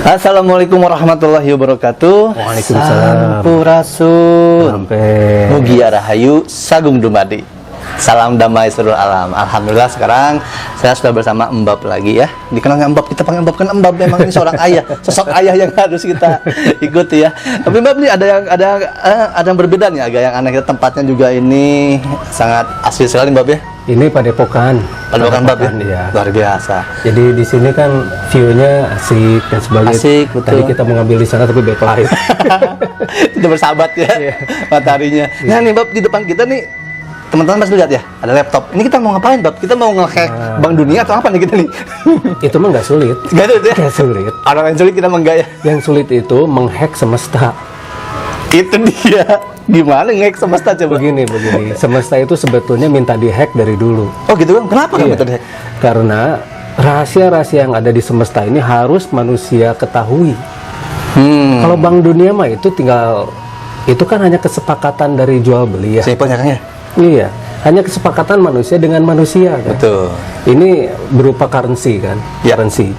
Assalamualaikum warahmatullahi wabarakatuh. Waalaikumsalam. Sampurasun. Mugia rahayu sagung dumadi. Salam damai seluruh alam. Alhamdulillah sekarang saya sudah bersama Mbab lagi ya. Dikenalnya Mbab, kita panggil Mbab kan Mbab memang ini seorang ayah, sosok ayah yang harus kita ikuti ya. Tapi Mbab ini ada yang berbeda nih, agak yang aneh. Tempatnya juga ini sangat asli sekali Mbab ya. Ini Padepokan Mbab ya. Luar biasa. Jadi di sini kan view-nya asik dan sebagainya. Asik, betul. Tadi kita mengambil di sana tapi backlight. Tidak bersahabat ya mataharinya. Nah nih Mbab, di depan kita nih teman-teman masih lihat ya, ada laptop. Ini kita mau ngapain Mbab? Kita mau nge-hack Bank Dunia atau apa nih kita nih? Itu mah nggak sulit. Nggak sulit ya? Nggak sulit. Orang yang sulit kita menggaya. Yang sulit itu menghack semesta. Itu dia. Gimana nge-hack semesta coba? Begini. Semesta itu sebetulnya minta di-hack dari dulu. Oh gitu kan? Kenapa nggak minta di-hack? Karena rahasia-rahasia yang ada di semesta ini harus manusia ketahui. Kalau Bank Dunia mah itu kan hanya kesepakatan dari jual beli ya. Simpelnya kan ya? Iya, hanya kesepakatan manusia dengan manusia kan? Betul. Ini berupa currency kan? Ya. Currency.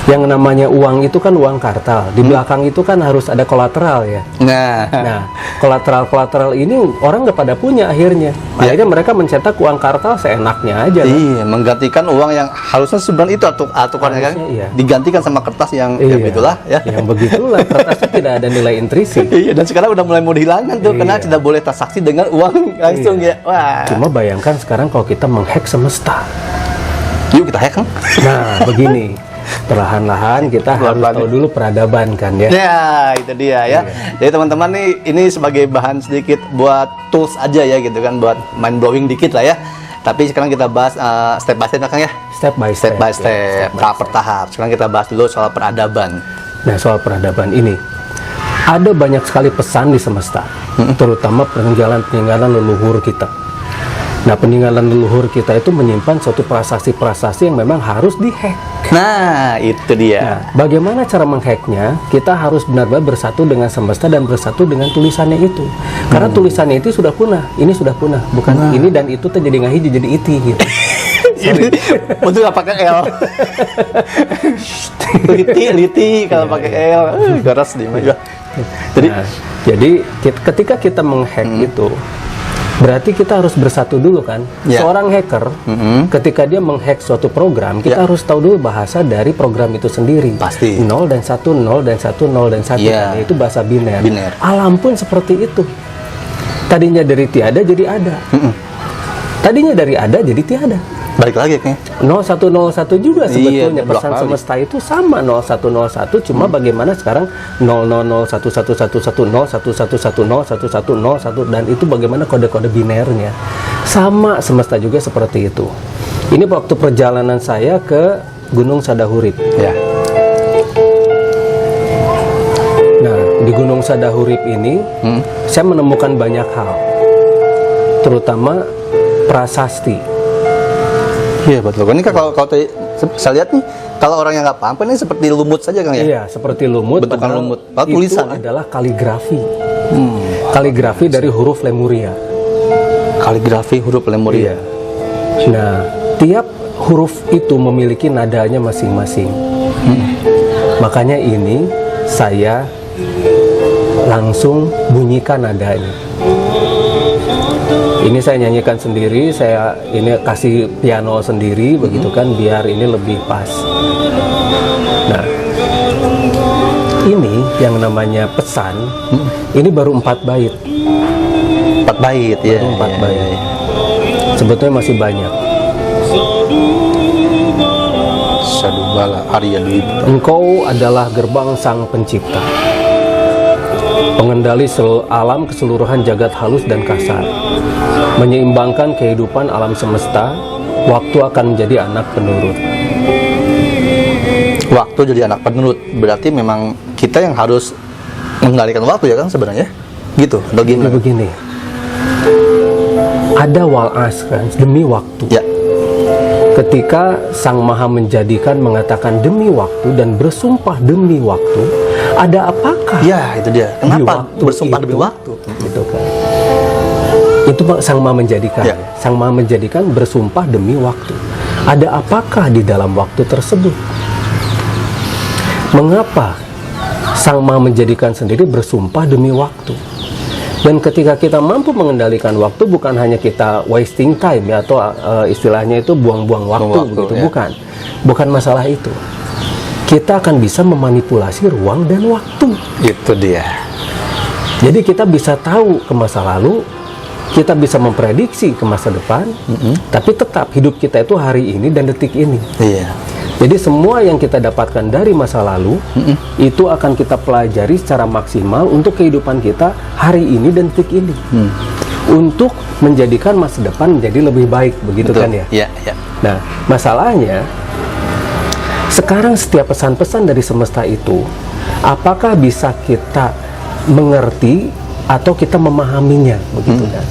Yang namanya uang itu kan uang kartal. Di belakang itu kan harus ada kolateral ya. Nah, kolateral ini orang nggak pada punya akhirnya. Akhirnya mereka mencetak uang kartal seenaknya aja. Iya, menggantikan uang yang harusnya sebenarnya itu aturannya kan? Iya. Digantikan sama kertas yang ya begitulah ya. Yang begitulah, kertasnya tidak ada nilai intrinsik. Iya, dan sekarang udah mulai mau dihilangkan tuh karena tidak boleh transaksi dengan uang langsung ya. Wah. Cuma bayangkan sekarang kalau kita menghack semesta. Yuk kita hack kan? Nah, begini. Perlahan-lahan kita harus tahu dulu peradaban kan ya. Ya, itu dia ya. Jadi teman-teman nih, ini sebagai bahan sedikit buat tools aja ya gitu kan, buat mind blowing dikit lah ya. Tapi sekarang kita bahas step by step kan ya. Step by step. Tahap per tahap. Sekarang kita bahas dulu soal peradaban. Nah, soal peradaban ini ada banyak sekali pesan di semesta, terutama peninggalan leluhur kita. Nah, peninggalan leluhur kita itu menyimpan suatu prasasti-prasasti yang memang harus dihack. Nah, itu dia. Nah, bagaimana cara menghacknya? Kita harus benar-benar bersatu dengan semesta dan bersatu dengan tulisannya itu. Karena tulisannya itu sudah punah, ini sudah punah. Bukan ini dan itu jadi ngahiji jadi iti gitu. Ini untuk nggak pakai L. liti kalau pakai L. Garas di meja. Jadi ketika kita menghack itu, berarti kita harus bersatu dulu kan. Seorang hacker ketika dia menghack suatu program, kita harus tahu dulu bahasa dari program itu sendiri. Pasti 0 dan 1, 0 dan 1, 0 dan 1 kan? Itu bahasa biner. Alam pun seperti itu. Tadinya dari tiada jadi ada. Tadinya dari ada jadi tiada. Balik lagi kayaknya. 0101 juga sebetulnya pesan semesta itu sama 0101, cuma bagaimana sekarang 0001111011101101 dan itu bagaimana kode-kode binernya. Sama semesta juga seperti itu. Ini waktu perjalanan saya ke Gunung Sadahurip. Ya. Nah, di Gunung Sadahurip ini saya menemukan banyak hal. terutama prasasti. Iya betul. Ini kan kalau tadi saya lihat nih, kalau orang yang nggak paham kan ini seperti lumut saja Kang ya. Iya, seperti lumut. Bentukan padahal lumut. Padahal itu tulisan ya? adalah kaligrafi. Kaligrafi dari huruf Lemuria. Kaligrafi huruf Lemuria. Nah, tiap huruf itu memiliki nadanya masing-masing. Makanya ini saya langsung bunyikan nadanya. Ini saya nyanyikan sendiri, saya ini kasih piano sendiri, begitu kan, biar ini lebih pas. Nah, ini yang namanya pesan, ini baru 4 bait. 4 bait ya. Baru 4 bait. Sebetulnya masih banyak. Sadubala Arya Dwi. Engkau adalah gerbang sang pencipta, pengendali alam keseluruhan jagat halus dan kasar, menyeimbangkan kehidupan alam semesta. Waktu akan menjadi anak penurut. Waktu jadi anak penurut, berarti memang kita yang harus mengendalikan waktu ya kan sebenarnya, gitu. Bagaimana? Begini, ada walas kan demi waktu. Ya. Ketika Sang Maha Menjadikan mengatakan demi waktu dan bersumpah demi waktu, ada apakah? Ya itu dia. Di Kenapa waktu bersumpah demi itu? waktu? Gitu kan. Itu Sang Maha Menjadikan. Ya. Sang Maha Menjadikan bersumpah demi waktu. Ada apakah di dalam waktu tersebut? Mengapa Sang Maha Menjadikan sendiri bersumpah demi waktu? Dan ketika kita mampu mengendalikan waktu, bukan hanya kita wasting time ya, atau istilahnya itu buang-buang waktu, begitu, ya. Bukan masalah itu. Kita akan bisa memanipulasi ruang dan waktu. Itu dia. Jadi kita bisa tahu ke masa lalu, kita bisa memprediksi ke masa depan, tapi tetap hidup kita itu hari ini dan detik ini. Iya. Jadi semua yang kita dapatkan dari masa lalu itu akan kita pelajari secara maksimal untuk kehidupan kita hari ini dan detik ini, untuk menjadikan masa depan menjadi lebih baik, begitu. Betul. Kan ya? Iya, iya. Nah, masalahnya sekarang setiap pesan-pesan dari semesta itu, apakah bisa kita mengerti atau kita memahaminya, begitu kan?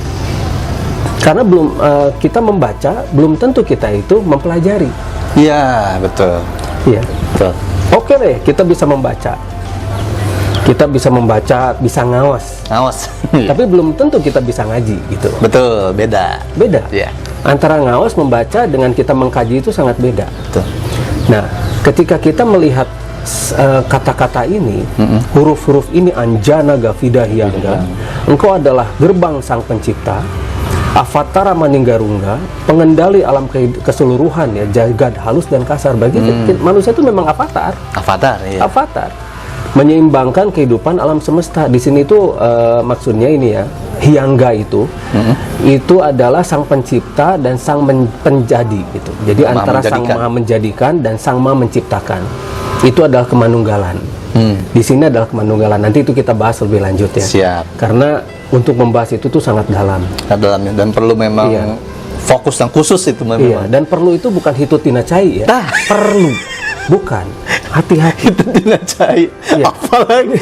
Karena belum kita membaca, belum tentu kita itu mempelajari. Iya, betul. Iya. Betul. Oke deh, kita bisa membaca. Kita bisa membaca, bisa ngawas. Ngawas. Tapi belum tentu kita bisa ngaji, gitu. Betul, beda. Beda. Iya. Antara ngawas, membaca dengan kita mengkaji itu sangat beda. Betul. Nah, ketika kita melihat kata-kata ini, huruf-huruf ini, Anjana Gavida Hyangga, engkau adalah gerbang sang pencipta, Avatara Maninggarungga, pengendali alam keseluruhan ya, jagat halus dan kasar. Bagi manusia itu memang avatar. Avatar, iya. Avatar menyeimbangkan kehidupan alam semesta. Di sini tuh maksudnya ini ya, Hyangga itu adalah sang pencipta dan sang penjadi gitu. Jadi antara sang Maha Menjadikan dan sang Maha Menciptakan. Itu adalah kemanunggalan. Di sini adalah kemanunggalan. Nanti itu kita bahas lebih lanjut ya. Siap. Karena untuk membahas itu tuh sangat dalam. Sangat dalamnya, dan perlu memang fokus yang khusus itu memang. Iya, dan perlu itu bukan hitutina cai ya. Perlu. Bukan. Hati-hati. Hitutina cai. Iya. Apalagi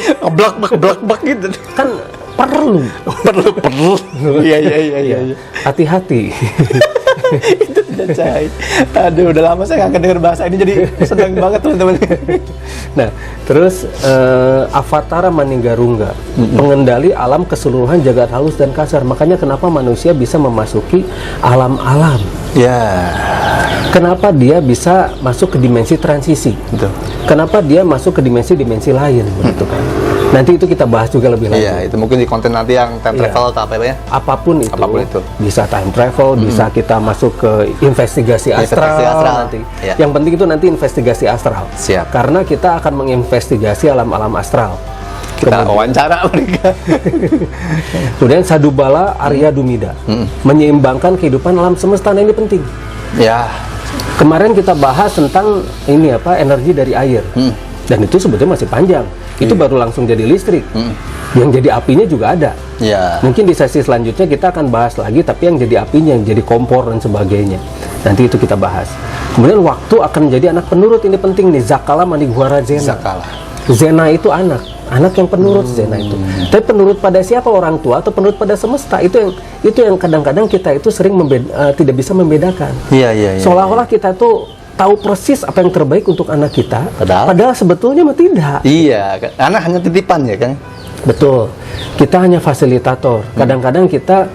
blak-blak gitu. Kan perlu. Perlu. Iya. Hati-hati. Itu tidak cai. Aduh, udah lama saya nggak dengar bahasa ini, jadi senang banget teman-teman. Nah, terus Avatara Maninggarungga, pengendali alam keseluruhan jagat halus dan kasar. Makanya kenapa manusia bisa memasuki alam-alam? Ya. Kenapa dia bisa masuk ke dimensi transisi? Betul. Kenapa dia masuk ke dimensi-dimensi lain? Begitu kan? Nanti itu kita bahas juga lebih lanjut. Iya, itu mungkin di konten nanti yang time travel atau apa ya? Apapun itu. Apapun itu. Bisa time travel, bisa kita masuk ke investigasi astral, nanti. Ya. Yang penting itu nanti investigasi astral. Siap. Karena kita akan menginvestigasi alam-alam astral. Kita wawancara mereka. Kemudian Sadubala Arya Dumida, menyeimbangkan kehidupan alam semesta. Nah, ini penting. Ya. Kemarin kita bahas tentang ini apa, energi dari air. Dan itu sebetulnya masih panjang. Itu baru langsung jadi listrik. Yang jadi apinya juga ada. Ya. Mungkin di sesi selanjutnya kita akan bahas lagi, tapi yang jadi apinya, yang jadi kompor dan sebagainya. Nanti itu kita bahas. Kemudian waktu akan menjadi anak penurut. Ini penting nih. Zakala Maniguhara Zena. Zakala. Zena itu anak. anak yang penurut zina itu. Tapi penurut pada siapa, orang tua atau penurut pada semesta? Itu yang kadang-kadang kita itu sering tidak bisa membedakan. Iya. Seolah-olah kita tuh tahu persis apa yang terbaik untuk anak kita, padahal sebetulnya mah tidak. Iya, anak hanya titipan ya kan. Betul. Kita hanya fasilitator. Kadang-kadang kita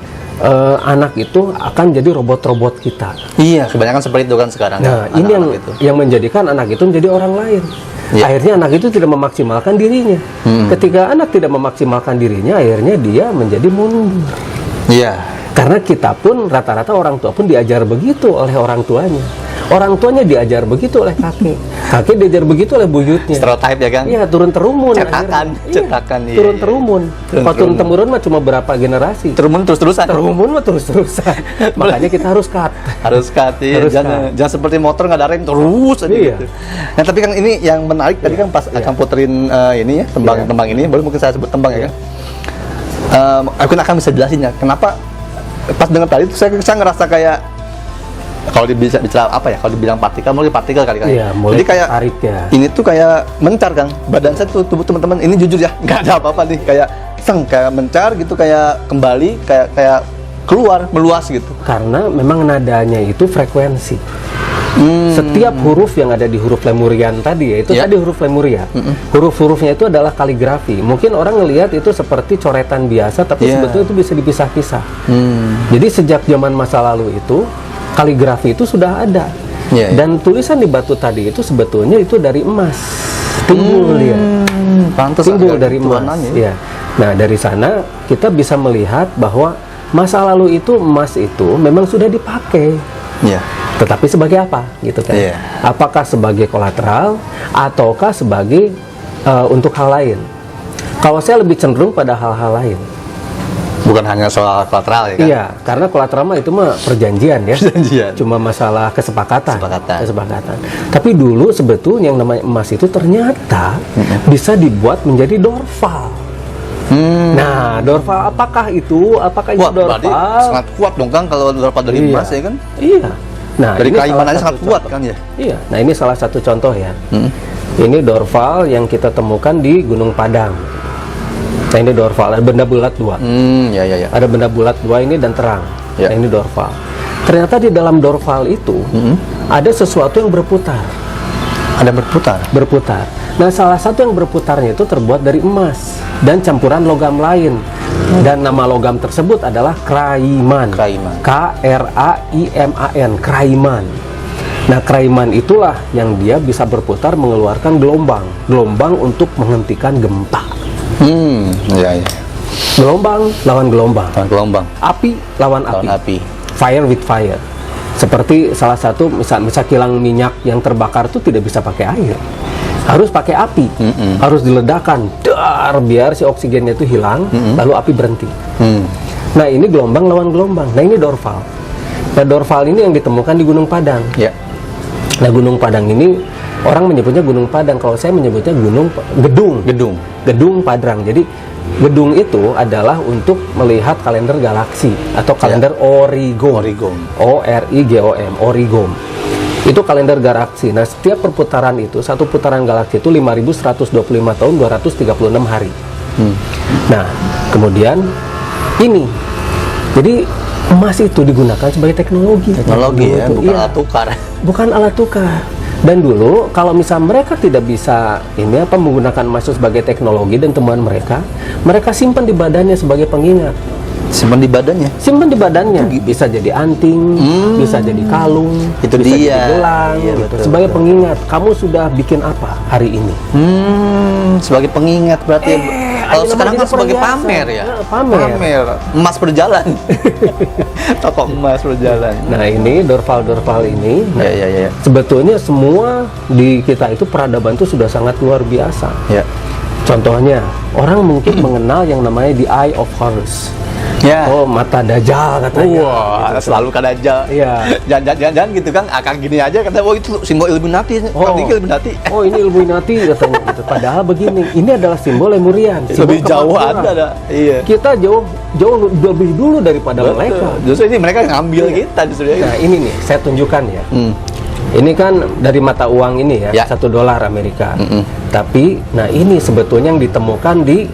anak itu akan jadi robot-robot kita. Iya, kebanyakan seperti itu kan sekarang. Nah, ini yang menjadikan anak itu menjadi orang lain. Iya. Akhirnya anak itu tidak memaksimalkan dirinya. Ketika anak tidak memaksimalkan dirinya, akhirnya dia menjadi mundur. Iya. Karena kita pun rata-rata orang tua pun diajar begitu oleh orang tuanya. Orang tuanya diajar begitu oleh kakek. Kakek diajar begitu oleh buyutnya. Stereotype ya kan? Iya, turun terumun. Cetakan. Iya, turun terumun. Kalau turun temurun mah cuma berapa generasi. Terumun terus-terusan. Terumun mah terus-terusan. Makanya kita harus cut. Harus cut, iya. Jangan seperti motor nggak ada rem terus aja gitu. Nah, tapi kan ini yang menarik tadi kan pas akan puterin ini ya, tembang ini, boleh mungkin saya sebut tembang ya kan? Aku akan bisa jelasin ya, kenapa pas dengar tadi itu saya ngerasa kayak kalau bicara apa ya, kalau dibilang partikel, mulai partikel kali kan. Iya, jadi kayak tarik ya. Ini tuh kayak mencar kan, badan saya tuh, tubuh teman-teman ini jujur ya, nggak ada apa-apa nih, kayak kayak mencar gitu, kayak kembali, kayak keluar, meluas gitu. Karena memang nadanya itu frekuensi. Setiap huruf yang ada di huruf Lemurian tadi ya, itu tadi huruf Lemuria. Huruf-hurufnya itu adalah kaligrafi. Mungkin orang ngelihat itu seperti coretan biasa, tapi sebetulnya itu bisa dipisah-pisah. Jadi sejak zaman masa lalu itu kaligrafi itu sudah ada. Dan tulisan di batu tadi itu sebetulnya itu dari emas. Timbul dia. Pantes timbul dari emas. Ya. Nah, dari sana kita bisa melihat bahwa masa lalu itu emas itu memang sudah dipakai. Tetapi sebagai apa gitu kan? Apakah sebagai kolateral ataukah sebagai untuk hal lain? Kalau saya lebih cenderung pada hal-hal lain. Bukan hanya soal kolateral ya kan? Iya, karena kolateral mah itu mah perjanjian ya. Perjanjian. Cuma masalah kesepakatan. Tapi dulu sebetulnya yang namanya emas itu ternyata bisa dibuat menjadi dorval. Nah, dorval apakah itu? Apakah itu dorval? Berarti sangat kuat dong Kang kalau dorval dari emas ya kan? Iya. Nah, dari kayu mananya sangat kuat kan ya? Iya. Nah, ini salah satu contoh ya. Ini dorval yang kita temukan di Gunung Padang. Nah, ini dorval, ada benda bulat dua. Ada benda bulat dua ini dan terang. Nah, ini dorval. Ternyata di dalam dorval itu ada sesuatu yang berputar. Ada berputar? Berputar. Nah, salah satu yang berputarnya itu terbuat dari emas dan campuran logam lain. Dan nama logam tersebut adalah kraiman. K-R-A-I-M-A-N. Kraiman. Nah, kraiman itulah yang dia bisa berputar mengeluarkan gelombang. Gelombang untuk menghentikan gempa. Gelombang lawan gelombang. Api lawan api. Fire with fire. Seperti salah satu misal kilang minyak yang terbakar itu tidak bisa pakai air. Harus pakai api. Harus diledakkan. Biar si oksigennya itu hilang, lalu api berhenti. Nah, ini gelombang lawan gelombang. Nah, ini dorval. Nah, dorval ini yang ditemukan di Gunung Padang. Nah, Gunung Padang ini orang menyebutnya Gunung Padang, kalau saya menyebutnya Gedung Padrang. Jadi gedung itu adalah untuk melihat kalender galaksi atau kalender Origom. O-R-I-G-O-M, Origom. Itu kalender galaksi. Nah, setiap perputaran itu, satu putaran galaksi itu 5.125 tahun 236 hari. Nah, kemudian ini. Jadi emas itu digunakan sebagai teknologi ya, bukan alat tukar. Bukan alat tukar. Dan dulu kalau misal mereka tidak bisa menggunakan emas itu sebagai teknologi dan temuan mereka simpan di badannya sebagai pengingat. Simpan di badannya? Simpan di badannya. Bisa jadi anting, bisa jadi kalung, itu bisa dia. Jadi gelang, gitu. Sebagai pengingat, kamu sudah bikin apa hari ini? Sebagai pengingat berarti. Kalau sekarang kan sebagai pamer ya? Pamer. Emas berjalan. Toko emas berjalan. Nah, ini dorval ini. Sebetulnya semua di kita itu peradaban itu sudah sangat luar biasa. Contohnya, orang mungkin mengenal yang namanya the eye of Horus. Oh, mata Dajjal katanya. Wah, gitu. Selalu kan Dajjal. Jangan gitu kan, akan gini aja katanya. Oh, itu simbol Illuminati. Illuminati. Oh, ini Illuminati katanya gitu. Padahal begini, ini adalah simbol Lemurian. Lebih jauh ada. Iya. Kita jauh lebih dulu daripada mereka. Justru ini mereka ngambil kita justru. Nah, ini nih, saya tunjukkan ya. Ini kan dari mata uang ini ya, $1 Amerika. Tapi, nah ini sebetulnya yang ditemukan di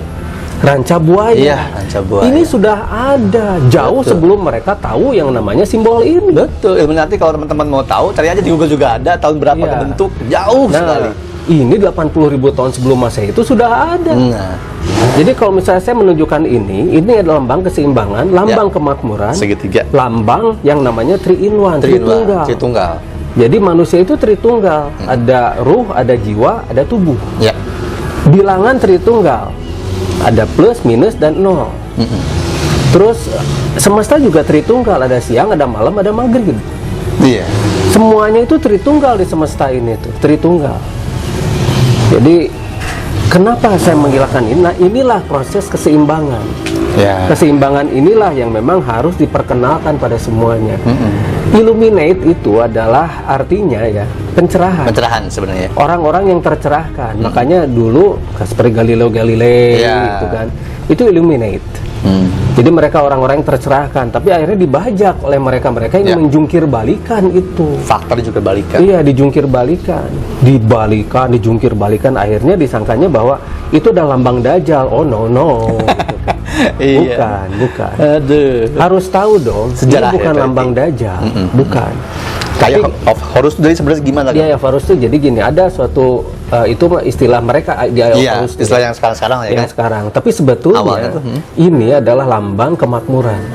Ranca Buaya. Iya, Ranca Buaya. Ini sudah ada jauh Betul. sebelum mereka tahu yang namanya simbol ini. Betul. Illuminati kalau teman-teman mau tahu, cari aja di Google juga ada. Tahun berapa Iya. terbentuk? Jauh sekali. Ini 80.000 tahun sebelum Masehi itu sudah ada. Nah, Jadi kalau misalnya saya menunjukkan ini adalah lambang keseimbangan, lambang kemakmuran, segitiga. lambang yang namanya Three-in-One, Tritunggal. Tritunggal. Jadi manusia itu Tritunggal, ada ruh, ada jiwa, ada tubuh. Ya. Bilangan Tritunggal, ada plus, minus, dan nol. Terus semesta juga Tritunggal, ada siang, ada malam, ada maghrib. Iya. Semuanya itu Tritunggal di semesta ini tuh, Tritunggal. Jadi kenapa saya menghilangkan ini? Nah, inilah proses keseimbangan. Ya. Keseimbangan inilah yang memang harus diperkenalkan pada semuanya. Illuminate itu adalah artinya ya pencerahan. Pencerahan sebenarnya. Orang-orang yang tercerahkan. Makanya dulu seperti Galileo Galilei Iya. gitu kan. Itu illuminate. Jadi mereka orang-orang yang tercerahkan, tapi akhirnya dibajak oleh mereka-mereka yang Ya. menjungkir balikan itu. Faktor juga balikan. Iya, dijungkir balikan, dijungkir balikan. Akhirnya disangkanya bahwa itu adalah lambang Dajjal. Oh no, gitu kan. Iya. Bukan. Aduh. Harus tahu dong, Sejarah ini bukan ya, lambang Dajjal, bukan. Kayak of Horus dari sebenarnya gimana kan? Iya, Horus itu jadi gini, ada suatu itu istilah mereka di Iya, Horus istilah yang sekarang-sekarang ya yang kan? sekarang. Tapi sebetulnya Awalnya tuh, ini adalah lambang kemakmuran.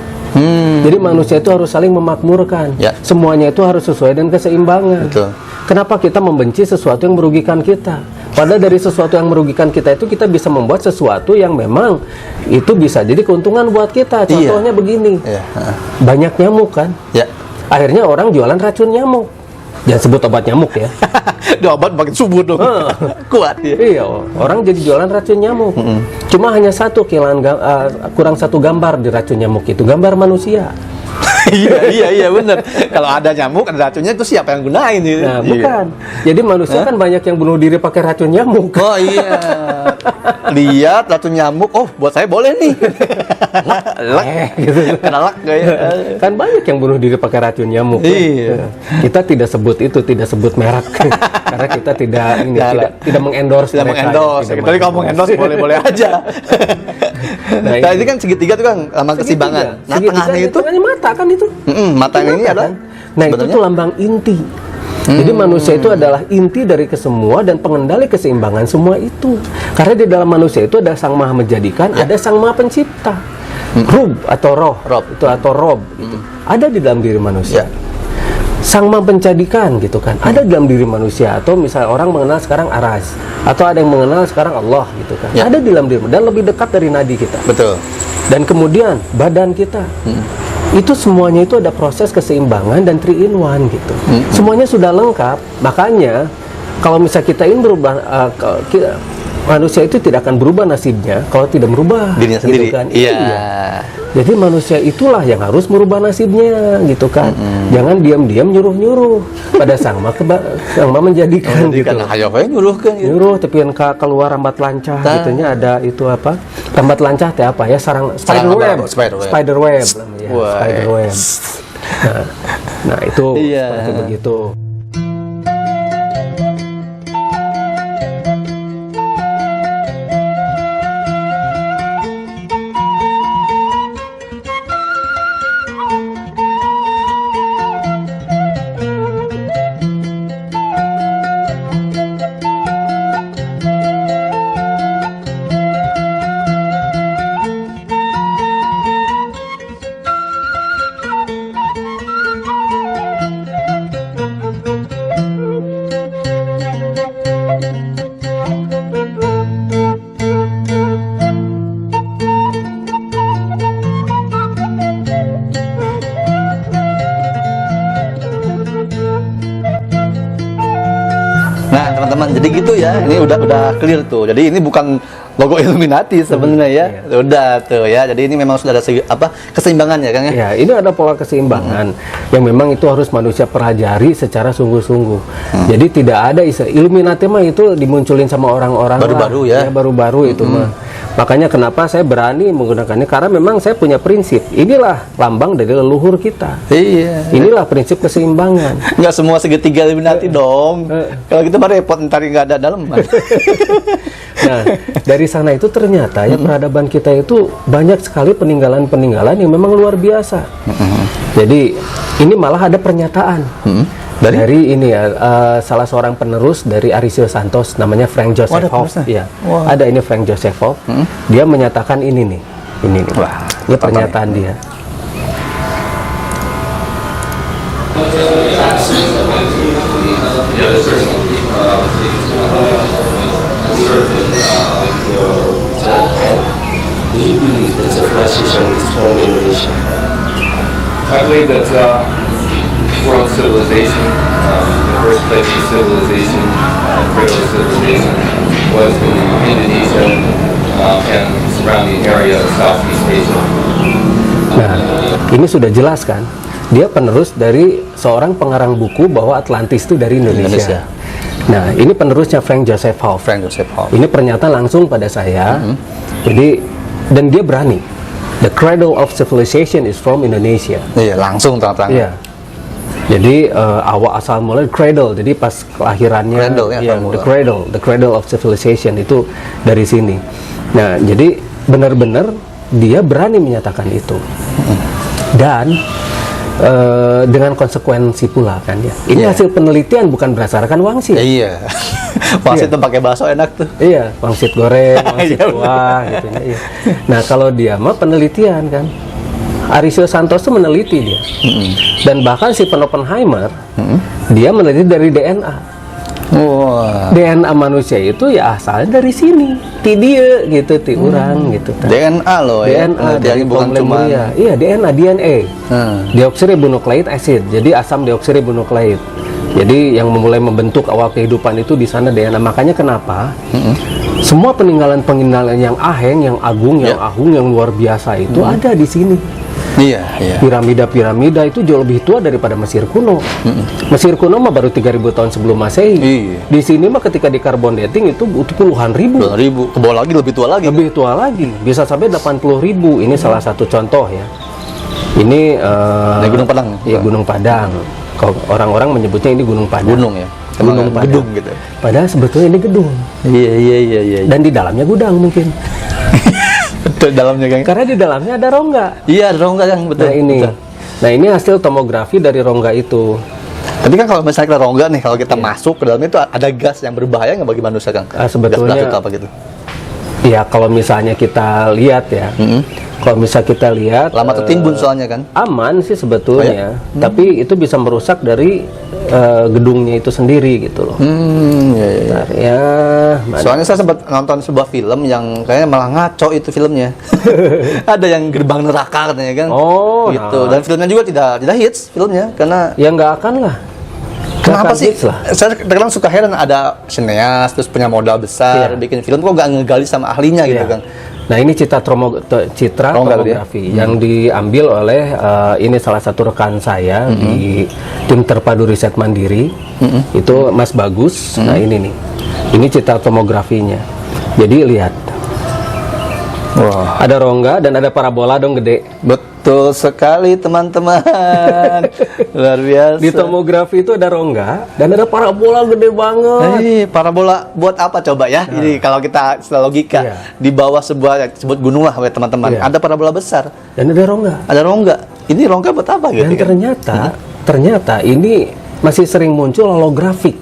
Jadi manusia itu harus saling memakmurkan. Ya. Semuanya itu harus sesuai dengan keseimbangan. Betul. Kenapa kita membenci sesuatu yang merugikan kita? Padahal dari sesuatu yang merugikan kita itu kita bisa membuat sesuatu yang memang itu bisa jadi keuntungan buat kita. Contohnya begini, Iya. banyak nyamuk kan? Ya. Akhirnya orang jualan racun nyamuk. Jangan sebut obat nyamuk ya. Dia obat makin subur dong. Kuat ya. Iya, orang jadi jualan racun nyamuk. Cuma hanya satu kurang satu gambar di racun nyamuk itu, gambar manusia. Iya benar. Kalau ada nyamuk, ada racunnya itu siapa yang gunain gitu? Nah, bukan. Jadi manusia kan banyak yang bunuh diri pakai racun nyamuk. Oh iya. Lihat racun nyamuk, oh buat saya boleh nih. Lak. Gitu. Kena lak gak ya? Kan banyak yang bunuh diri pakai racun nyamuk. Iya. Kita tidak sebut itu, tidak sebut merek. Karena kita tidak ini tidak mengendorse Tidak mereka. mengendorse. Tidak Kecuali kalau mengendorse boleh-boleh aja. Nah, Nah, ini kan segitiga tuh kan lambang keseimbangan. Nah, tengahnya itu tengahnya mata kan itu. matanya ini Mata adalah kan? Nah, itu tuh lambang inti. Jadi manusia itu adalah inti dari kesemua dan pengendali keseimbangan semua itu. Karena di dalam manusia itu ada Sang Maha Menjadikan, ada Sang Maha Pencipta. Rub atau roh, itu atau rob gitu. Ada di dalam diri manusia. Ya. Sang Maha Pencadikan gitu kan. Ada di dalam diri manusia, atau misalnya orang mengenal sekarang Aras, atau ada yang mengenal sekarang Allah gitu kan. Ya. Ada di dalam diri dan lebih dekat dari nadi kita. betul. Dan kemudian badan kita itu semuanya itu ada proses keseimbangan dan 3-in-1 gitu. Semuanya sudah lengkap. Makanya kalau misalnya kita ingin berubah, manusia itu tidak akan berubah nasibnya kalau tidak merubah Dirinya sendiri. Kan? Iya. Jadi manusia itulah yang harus merubah nasibnya gitu kan. Jangan diam-diam nyuruh-nyuruh pada Sang Maha Menjadikan Jadi gitu. kan ayo we nyuruh kan gitu. Nyuruh tapi yang keluar rambat lancah gitunya ada itu apa? Rambat lancah teh apa ya? Sarang Spider web. apa? Spider web. Spider web namanya. Wah. Spider web. Nah, itu Iya. seperti begitu. Nah, teman-teman, jadi gitu ya. Ini udah clear tuh. Jadi ini bukan logo Illuminati sebenarnya ya. Udah tuh ya. Jadi ini memang sudah ada keseimbangan ya, Kang ya. Ya, ini ada pola keseimbangan yang memang itu harus manusia pelajari secara sungguh-sungguh. Jadi tidak ada istilah Illuminati mah itu dimunculin sama orang-orang Baru-baru ya. baru-baru itu mah. Makanya kenapa saya berani menggunakannya, karena memang saya punya prinsip. Inilah lambang dari leluhur kita. Iya. Inilah prinsip keseimbangan. Nggak semua segitiga Illuminati dong. Kalau gitu mah repot, ntar nggak ada dalam. Nah, dari sana itu ternyata ya peradaban kita itu banyak sekali peninggalan-peninggalan yang memang luar biasa. Jadi ini malah ada pernyataan dari ini ya, salah seorang penerus dari Arisio Santos, namanya Frank Joseph Hoff. Ya, ada ini Frank Joseph Hoff. Dia menyatakan ini nih. Wah, ini pernyataan dia. Do you believe that civilization is from Indonesia? I believe that world civilization, the first place of civilization, cradle of civilization, was in Indonesia and surrounding area of Southeast Asia. Nah, ini sudah jelas kan? Dia penerus dari seorang pengarang buku bahwa Atlantis itu dari Indonesia. Nah, ini penerusnya Frank Joseph Hoff. Ini pernyataan langsung pada saya. Jadi, dan dia berani. The cradle of civilization is from Indonesia. Iya, langsung terang-terang. Iya. Jadi awal asal mulai cradle. Jadi pas kelahirannya, Cradle, ya, ya, the cradle of civilization itu dari sini. Nah, jadi benar-benar dia berani menyatakan itu. Dan dengan konsekuensi pula kan ya. Ini hasil penelitian, bukan berdasarkan wangsit. Iya. Wangsit tuh pakai bakso enak tuh. Iya, wangsit goreng, wangsit kuah gitu ya. Iya. Nah, kalau dia mah penelitian kan. Arisio Santos tuh meneliti dia. Dan bahkan si Oppenheimer dia meneliti dari DNA. Wah. DNA manusia itu ya asalnya dari sini, ti dia gitu, ti orang gitu. DNA loh ya. DNA Jadi dari bukan cuma iya DNA. Deoksiribonukleik acid. Jadi asam deoksiribonukleik. Jadi yang mulai membentuk awal kehidupan itu di sana DNA. Makanya kenapa semua peninggalan-peninggalan yang aheng, yang agung, yang ahung, yang luar biasa itu ada di sini. Iya. Piramida-piramida itu jauh lebih tua daripada Mesir kuno. Mesir kuno mah baru 3.000 tahun sebelum Masehi. Iya. Di sini mah ketika di carbon dating itu puluhan ribu. Ke bawah lagi lebih tua lagi. Lebih tua lagi, bisa sampai 80.000. Ini salah satu contoh ya. Ini Gunung Padang. Iya, Gunung Padang. Kalau orang-orang menyebutnya ini Gunung Padang. Gunung ya. Gunung Padang. Gedung gitu. Padahal sebetulnya ini gedung. Iya. Dan di dalamnya gudang mungkin. Betul dalamnya kan. Karena di dalamnya ada rongga. Iya, ada rongga yang betul. Nah ini. Betul. Nah ini hasil tomografi dari rongga itu. Tapi kan kalau misalnya kita rongga nih, kalau kita masuk ke dalamnya itu ada gas yang berbahaya nggak bagi manusia, Kang? Sebetulnya gas apa gitu. Ya kalau misalnya kita lihat ya. Kalau misalnya kita lihat lama tertimbun soalnya kan. Aman sih sebetulnya. Tapi itu bisa merusak dari gedungnya itu sendiri gitu loh. Iya. Ya, soalnya saya sempat nonton sebuah film yang kayaknya malah ngaco itu filmnya. Ada yang gerbang neraka katanya kan. Oh, gitu. nah. Dan filmnya juga tidak hits filmnya karena ya nggak akan lah. kenapa sih? Lah. Saya terkadang suka heran ada sineas terus punya modal besar bikin film kok nggak ngegali sama ahlinya gitu kan. Nah ini citra tomografi yang diambil oleh ini salah satu rekan saya di tim terpadu riset mandiri itu Mas Bagus. Nah ini nih, ini citra tomografinya. Jadi lihat, Wah. ada rongga dan ada parabola dong gede. Betul sekali teman-teman. Luar biasa. Di tomografi itu ada rongga dan ada parabola gede banget. Parabola buat apa coba ya? Ini kalau kita setelah logika di bawah sebuah sebut gunung lah teman-teman. Ada parabola besar Dan ada rongga. ada rongga. Ini rongga buat apa gitu? Dan ternyata ini masih sering muncul holografik.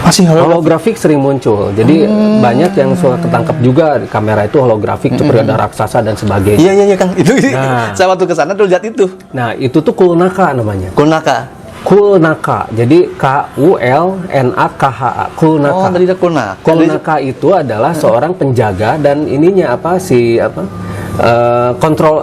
Masih Holografik sering muncul. Jadi banyak yang suka ketangkep juga di kamera itu holografik, seperti ada raksasa dan sebagainya. Iya Kang. Itu Nah. saya waktu ke sana tuh lihat itu. Nah, itu tuh Kulnaka namanya. Kulnaka. Kulnaka. Jadi KULNAKHA. Kulnaka. Oh, tadi ada Kulnaka. Kulnaka itu adalah seorang penjaga dan ininya kontrol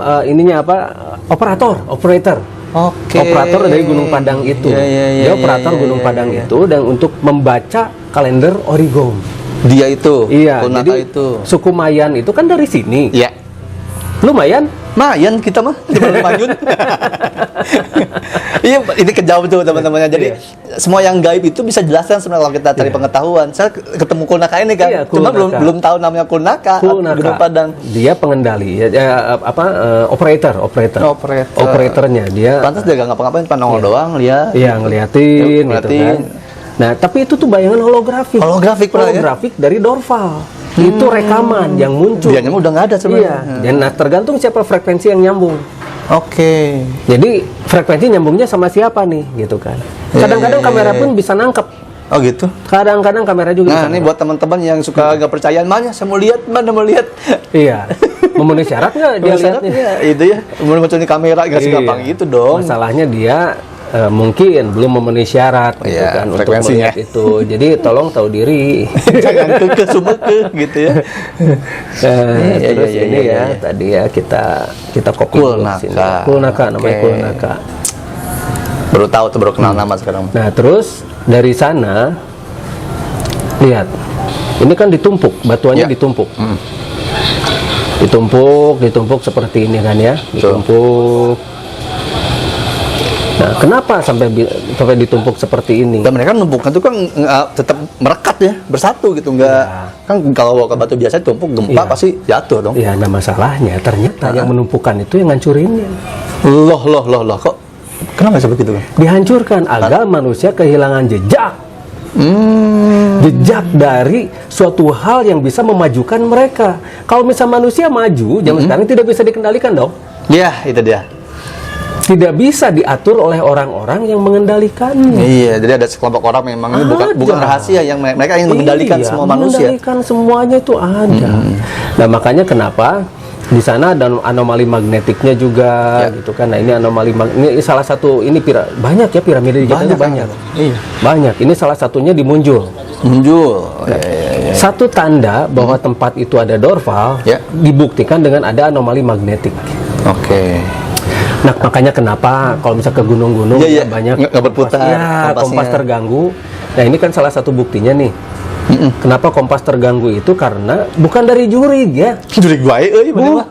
operator. Operator dari Gunung Padang itu. Dia operator Gunung Padang itu dan untuk membaca kalender origami. Dia itu. Iya, Kulnaka jadi itu. suku Mayan itu kan dari sini. Iya. Lumayan. Mayan kita mah, cuma Manyun. Iya, ini kejauh tuh teman-temannya. Jadi semua yang gaib itu bisa jelaskan sebenarnya kalau kita cari pengetahuan. Saya ketemu Kulnaka ini kan, Iya, cuma Kulnaka. belum tahu namanya Kulnaka, Gunung Padang. Dia pengendali, operatornya dia. Pantas dia nggak ngapa-ngapain, nongol doang, lihat. Iya, ngeliatin, gitu Ngeliatin. kan. Nah, tapi itu tuh bayangan holografik. Holografik pernah ya? Holografik dari Dorval. Itu rekaman yang muncul. Dianya mah udah nggak ada Iya. sebenarnya. Dan nah, tergantung siapa frekuensi yang nyambung. Oke. Jadi frekuensi nyambungnya sama siapa nih, gitu kan. Kadang-kadang kamera pun bisa nangkep. Oh gitu. Kadang-kadang kamera juga Nah, bisa ini nangkep. buat teman-teman yang suka nggak percayaan, mana saya mau lihat, mana mau lihat. Iya. Memenuhi syarat nggak dia lihatnya? Ya, itu ya, mau muncul di kamera nggak segampang Iya. itu dong. Masalahnya dia mungkin belum memenuhi syarat gitu Iya, kan untuk frekuensinya. melihat itu. Jadi tolong tahu diri. Jangan ke sumeke gitu ya. Iya, Terus iya, ini iya, ya iya. tadi ya kita kopi dulu Kulnaka. sini. Kulnaka namanya Oke. Kulnaka. Baru tahu tuh, baru kenal nama sekarang. Nah, terus dari sana lihat. Ini kan ditumpuk, batuannya Ya. ditumpuk. Ditumpuk seperti ini kan ya, ditumpuk. Nah, kenapa sampai ditumpuk seperti ini? Dan mereka numpukan itu kan tetap merekat ya, bersatu gitu, nggak kan kalau ke batu biasa tumpuk gempa Iya. pasti jatuh dong. Ya, nah masalahnya ternyata yang menumpukan itu yang ngancurinnya. Loh, kok kenapa bisa begitu kan? Dihancurkan agar manusia kehilangan jejak. Jejak dari suatu hal yang bisa memajukan mereka. Kalau misal manusia maju, zaman sekarang tidak bisa dikendalikan dong. Ya, itu dia. Tidak bisa diatur oleh orang-orang yang mengendalikannya. Iya, jadi ada sekelompok orang memang ini bukan Ada. rahasia yang mereka ingin mengendalikan Iya, semua manusia. mengendalikan semuanya itu ada. Nah, makanya kenapa di sana ada anomali magnetiknya juga, Ya. gitu kan. Nah, ini anomali ini salah satu ini banyak ya piramida di kita Banyak, itu banyak. Iya. Banyak. Ini salah satunya di Munjul. Muncul. Iya. Satu tanda bahwa tempat itu ada Dorval Ya. dibuktikan dengan ada anomali magnetik. Oke. Nah, makanya kenapa kalau misal ke gunung-gunung Iya, iya. ya banyak Nggak berputar ya, kompasnya. kompas terganggu. Nah, ini kan salah satu buktinya nih. Kenapa kompas terganggu itu karena bukan dari jurig ya. Jurig bae euy bener mah.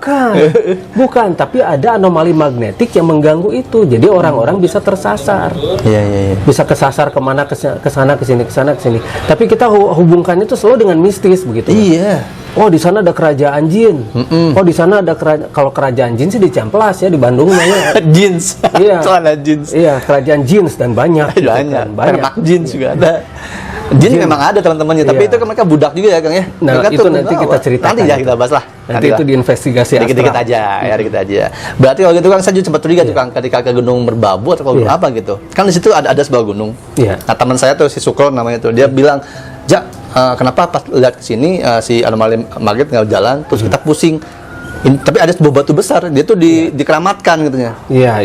Bukan, tapi ada anomali magnetik yang mengganggu itu. Jadi orang-orang bisa tersasar. Iya. Bisa kesasar kemana, ke sana, ke sini. Tapi kita hubungkannya itu selalu dengan mistis begitu. Iya. Oh, di sana ada kerajaan jin. Oh, di sana ada kalau kerajaan jin sih di Ciamplas ya, di Bandung namanya. Jeans. Iya. Celana jeans. Iya, kerajaan jins dan banyak. gitu kan. Banyak. Permak jeans juga ada. Jin memang ada teman-temannya, tapi Iya. itu kan mereka budak juga ya, Kang ya. Nah, Mereka itu tuh nanti nggak kita tahu. ceritakan. Nanti ya kita bahas lah. Nanti itu diinvestigasi dikit-dikit astral. aja, ya dikit aja. Berarti kalau gitu kan saya juga sempat curiga tuh Kang, ketika ke Gunung Merbabu atau ke gunung Iya. apa gitu. Kan di situ ada sebuah gunung. Iya. Nah, teman saya tuh si Sukron namanya tuh, dia bilang, "Ja, kenapa pas lihat ke sini si anomali magnet nggak jalan, terus kita pusing. Tapi ada sebuah batu besar, dia tuh dikeramatkan katanya." Iya.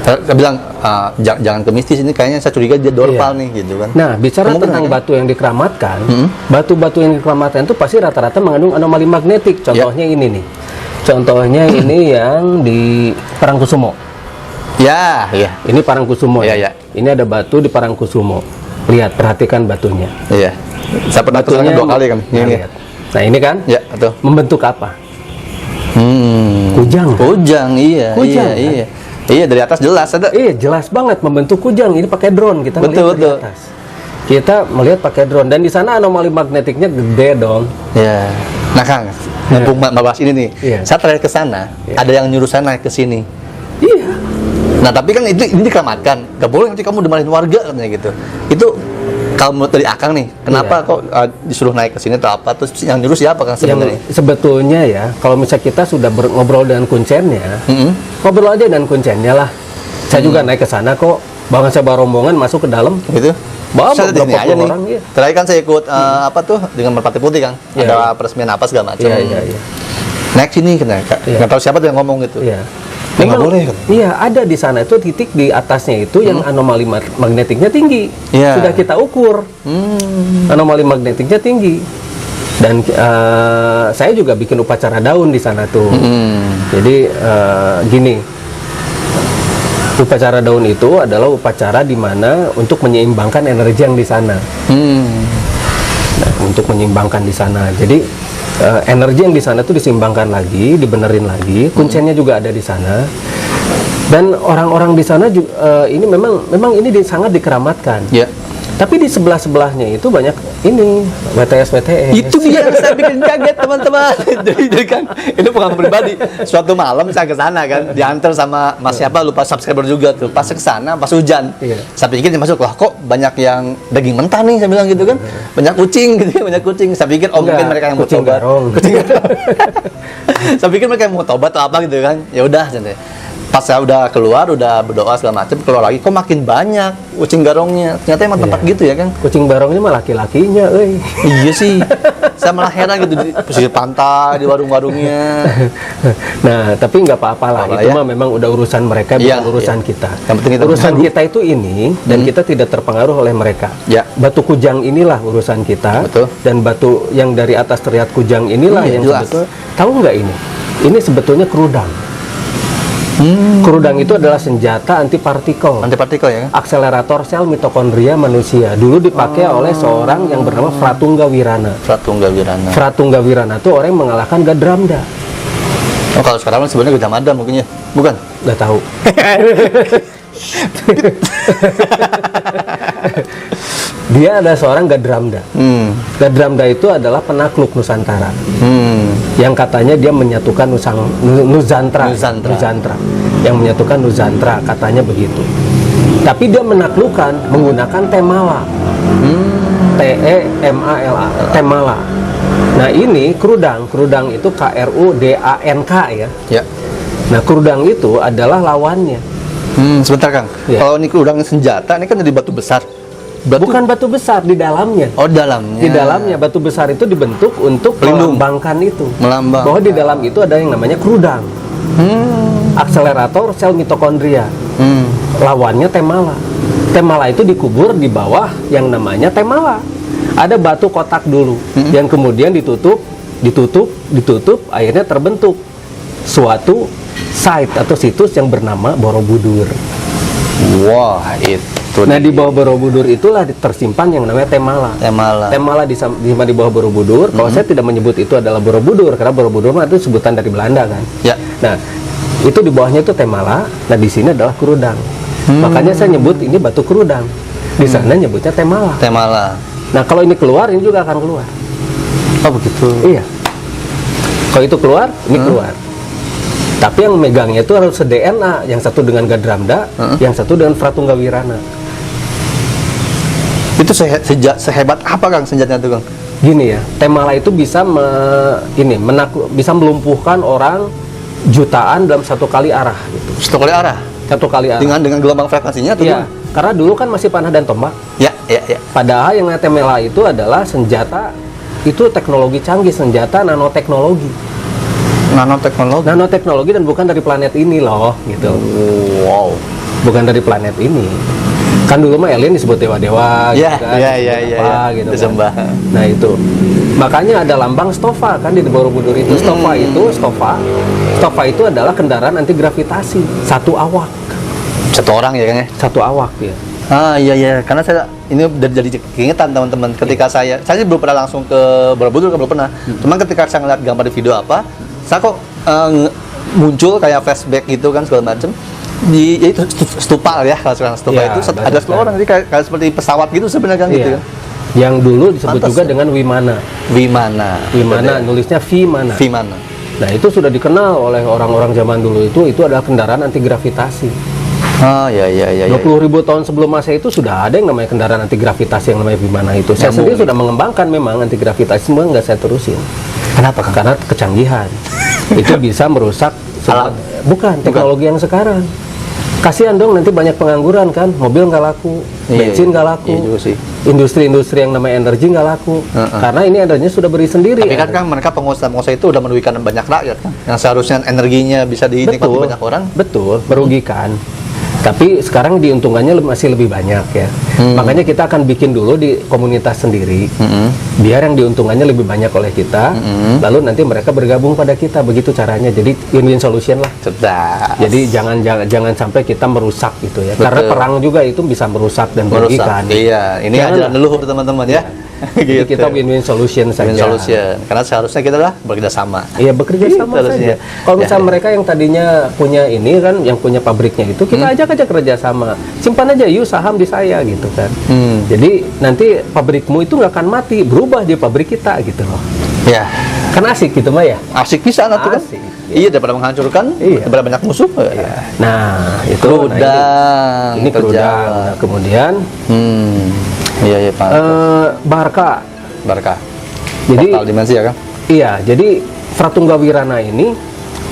Saya bilang, jangan ke mistis, ini kayaknya saya curiga dia Dorval Iya. nih gitu kan. Nah, bicara Kemungkinan, tentang kan? batu yang dikeramatkan, batu-batu yang dikeramatkan itu pasti rata-rata mengandung anomali magnetik. Contohnya ini nih. Contohnya ini yang di Parangkusumo. Ya, iya. Ini Parangkusumo. Iya, ya. iya. Ini ada batu di Parangkusumo. Lihat, perhatikan batunya. Iya. Saya pernah kesana 2 kali kan. Nah, Ini. lihat. Nah, ini kan Ya, betul. membentuk apa? Kujang. Kujang, iya. Kujang, iya, kan? iya. Iya, dari atas jelas ada. Iya, jelas banget membentuk kujang. Ini pakai drone kita Betul, melihat dari betul. atas. Kita melihat pakai drone dan di sana anomali magnetiknya gede dong. Iya. Nah, Kang, mumpung bahas ini nih. Iya. Saya terakhir ke sana, ada yang nyuruh saya naik ke sini. Iya. Nah, tapi kan ini dikeramatkan. Gak boleh nanti kamu dimarahin warga katanya gitu. Itu kalau menurut dari Akang nih, kenapa Iya. kok disuruh naik ke sini atau apa? Terus yang nyuruh siapa Kang sebenarnya? Yang sebetulnya ya, kalau misalnya kita sudah ngobrol dengan kuncennya, ngobrol aja dengan kuncennya lah. Saya juga naik ke sana kok, bahkan saya bawa rombongan masuk ke dalam. Gitu. Bawa Saya di sini berapa aja puluh nih. orang, iya. Terakhir kan saya ikut apa tuh dengan Merpati Putih Kang. Iya, Ada iya. peresmian apa segala macam. Iya. Naik sini kena. Iya. Nggak tahu siapa tuh yang ngomong gitu. Iya. Nggak boleh, kan? Iya, ada di sana itu titik di atasnya itu yang anomali magnetiknya tinggi. Iya. Sudah kita ukur. Anomali magnetiknya tinggi. Dan saya juga bikin upacara daun di sana tuh. Jadi gini. Upacara daun itu adalah upacara di mana untuk menyeimbangkan energi yang di sana. Nah, untuk menyeimbangkan di sana. Jadi energi yang di sana tuh diseimbangkan lagi, dibenerin lagi. Kuncennya juga ada di sana. Dan orang-orang di sana juga, ini memang ini sangat dikeramatkan. Ya. Tapi di sebelah-sebelahnya itu banyak ini WTS. Itu dia yang saya bikin kaget teman-teman. Jadi kan ini pengalaman pribadi. Suatu malam saya ke sana kan, diantar sama Mas siapa lupa subscriber juga tuh. Pas ke sana pas hujan. Iya. Saya pikir dia masuk, wah kok banyak yang daging mentah nih, saya bilang gitu kan. Banyak kucing gitu, banyak kucing. Saya pikir mungkin mereka yang mau kucing tobat. garong. Kucing garong. Saya pikir mereka yang mau tobat atau apa gitu kan. Ya udah santai. Pas saya udah keluar, udah berdoa segala macam, keluar lagi, kok makin banyak kucing garongnya. Ternyata emang tempat gitu ya kan? Kucing barongnya mah laki-lakinya, euy. Iya sih. Saya malah heran gitu di pesisir pantai, di warung-warungnya. Nah, tapi nggak apa-apa lah. Apa-apa Itu ya? mah memang udah urusan mereka, Iya, bukan urusan iya. kita. Yang penting kita urusan mengaku. kita itu ini, dan kita tidak terpengaruh oleh mereka. Ya. Batu kujang inilah urusan kita. Betul. Dan batu yang dari atas terlihat kujang inilah Iya, yang jelas. sebetulnya. Tahu nggak ini? Ini sebetulnya kerudang. Kerudang itu adalah senjata antipartikel. Antipartikel ya kan? Akselerator sel mitokondria manusia. Dulu dipakai oleh seorang yang bernama Pratungga Wirana. Pratungga Wirana. Pratungga Wirana itu orang yang mengalahkan Gadramda. Oh kalau sekarang sebenarnya Gajah Mada mungkin ya? Bukan? Nggak tahu. Dia adalah seorang Gadramda. Gadramda itu adalah penakluk Nusantara. Yang katanya dia menyatukan Nuzantra. Yang menyatukan Nuzantra, katanya begitu. Tapi dia menaklukkan menggunakan Temala. Temala. Temala. Nah ini kerudang itu KRUDANK ya. Ya. Nah kerudang itu adalah lawannya. Sebentar Kang. Ya. Kalau ini kerudang senjata, ini kan dari batu besar. Bukan batu besar, di dalamnya. Oh dalamnya. Di dalamnya batu besar itu dibentuk untuk Pelindung. melambangkan itu. Melambang. Bahwa di dalam itu ada yang namanya kerudang. Akselerator sel mitokondria. Lawannya Temala. Temala itu dikubur di bawah yang namanya Temala. Ada batu kotak dulu yang kemudian ditutup, akhirnya terbentuk suatu site atau situs yang bernama Borobudur. Wah itu. Nah di bawah Borobudur itulah tersimpan yang namanya Temala. Temala disimpan di bawah Borobudur. Kalau saya tidak menyebut itu adalah Borobudur karena Borobudur itu sebutan dari Belanda kan. Ya. Nah itu di bawahnya itu Temala. Nah di sini adalah kerudang. Makanya saya nyebut ini batu kerudang. Di sana nyebutnya Temala. Temala. Nah kalau ini keluar, ini juga akan keluar. Oh begitu. Iya. Kalau itu keluar, ini keluar. Tapi yang megangnya itu harus se-DNA. Yang satu dengan Gadramda, yang satu dengan Pratungga Wirana. Itu sehebat apa Kang senjatanya itu Kang? Gini ya, Temala itu bisa bisa melumpuhkan orang jutaan dalam satu kali arah gitu. Satu kali arah. Satu kali arah. Dengan gelombang frekuensinya atau Iya, gimana? karena dulu kan masih panah dan tombak. Ya. Padahal yang Temala itu adalah senjata, itu teknologi canggih, senjata nanoteknologi. Nanoteknologi dan bukan dari planet ini loh, gitu. Wow. Bukan dari planet ini. Kan dulu mah alien disebut dewa-dewa gitu Ya, kan. ya. Gitu Disembah. kan. Nah itu. Makanya ada lambang Stova kan di Borobudur itu. Stova itu adalah kendaraan anti gravitasi. Satu awak. Satu orang ya Kang ya? Satu awak ya. Ah iya, karena saya ini udah jadi keingetan teman-teman. Ketika saya sih belum pernah langsung ke Borobudur, belum pernah. Cuman ketika saya ngeliat gambar di video apa, saya kok muncul kayak flashback gitu kan segala macem. Ya itu stupa ya, kalau sekarang stupa Ya, itu ada 10 orang, jadi kayak seperti pesawat gitu sebenarnya kan gitu Iya. kan. Yang dulu disebut Pantas juga ya? dengan Wimana. Wimana nulisnya Vimana. Vimana. Nah itu sudah dikenal oleh orang-orang zaman dulu itu adalah kendaraan anti gravitasi. Ah ya. 20.000 tahun sebelum Masehi itu sudah ada yang namanya kendaraan anti gravitasi yang namanya Vimana itu. Saya Nyambung. sendiri sudah mengembangkan memang anti gravitasi, semua nggak saya terusin. Kenapa Kang? Karena kecanggihan. Itu bisa merusak Alam. Bukan teknologi yang sekarang. Kasihan dong nanti banyak pengangguran kan, mobil nggak laku, Iya, bensin nggak laku, iya juga sih. industri-industri yang namanya energi nggak laku, karena ini energinya sudah beri sendiri. Tapi kan mereka pengusaha-pengusaha itu udah merugikan banyak rakyat kan, yang seharusnya energinya bisa dinikmati banyak orang. Betul, merugikan. Tapi sekarang diuntungannya masih lebih banyak ya. Makanya kita akan bikin dulu di komunitas sendiri, biar yang diuntungannya lebih banyak oleh kita. Lalu nanti mereka bergabung pada kita, begitu caranya. Jadi win-win solution lah. Cerdas. Jadi jangan sampai kita merusak gitu ya. Betul. Karena perang juga itu bisa merusak dan merugikan. Iya, ini Janganlah. ajaran leluhur teman-teman ya. Jadi Gitu. kita win-win solution saja. Win solution. Karena seharusnya kita lah bekerja sama. Iya, bekerja sama Gitu saja. harusnya. Kalau misalnya Ya. mereka yang tadinya punya ini kan, yang punya pabriknya itu, kita ajak aja kerja sama. Simpan aja yuk saham di saya gitu kan. Jadi nanti pabrikmu itu nggak akan mati, berubah jadi pabrik kita gitu loh. Ya. Kan asik gitu mah ya. Asik bisa nanti kan. Asik. Iya, daripada menghancurkan, Iya. daripada banyak musuh. Nah, itu Kerudang. nah, ini kerudang. kerja. Nah, kemudian Iya, iya, Pak. Barca. Barkah. Jadi Portal dimensi ya kan? iya, jadi Pratunggawirana ini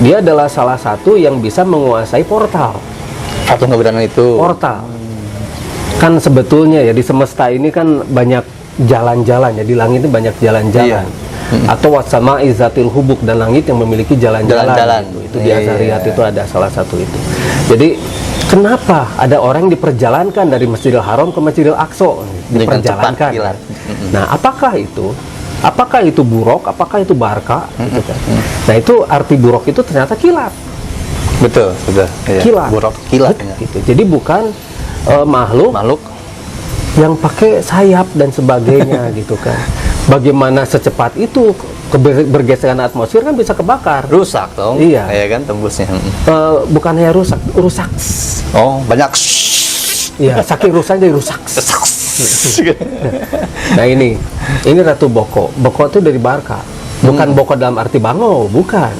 dia adalah salah satu yang bisa menguasai portal. Satu ngebedanan itu. Portal. Kan sebetulnya ya di semesta ini kan banyak jalan-jalan ya, di langit ini banyak jalan-jalan. Atau wasama izatil hubuk, dan langit yang memiliki jalan-jalan. Jalan-jalan. Itu di Iya. Azariyat itu ada salah satu itu. Jadi kenapa ada orang yang diperjalankan dari Masjidil Haram ke Masjidil Aqsa? Dengan cepat, Diperjalankan. kilat. Nah, apakah itu? Apakah itu buruk? Apakah itu barka? Gitu kan. Nah, itu arti buruk itu ternyata kilat. Betul, betul. Iya. Kilat. Buruk kilat. Ya. Gitu. Jadi bukan makhluk Makhluk yang pakai sayap dan sebagainya gitu kan. Bagaimana secepat itu bergeseran atmosfer kan bisa kebakar. rusak dong. Iya. Kan tembusnya. Bukan hanya rusak, rusak. Oh, banyak. Iya, saking rusak jadi rusak. Nah ini Ratu Boko. Boko itu dari Barca. Bukan Boko dalam arti Bango, bukan.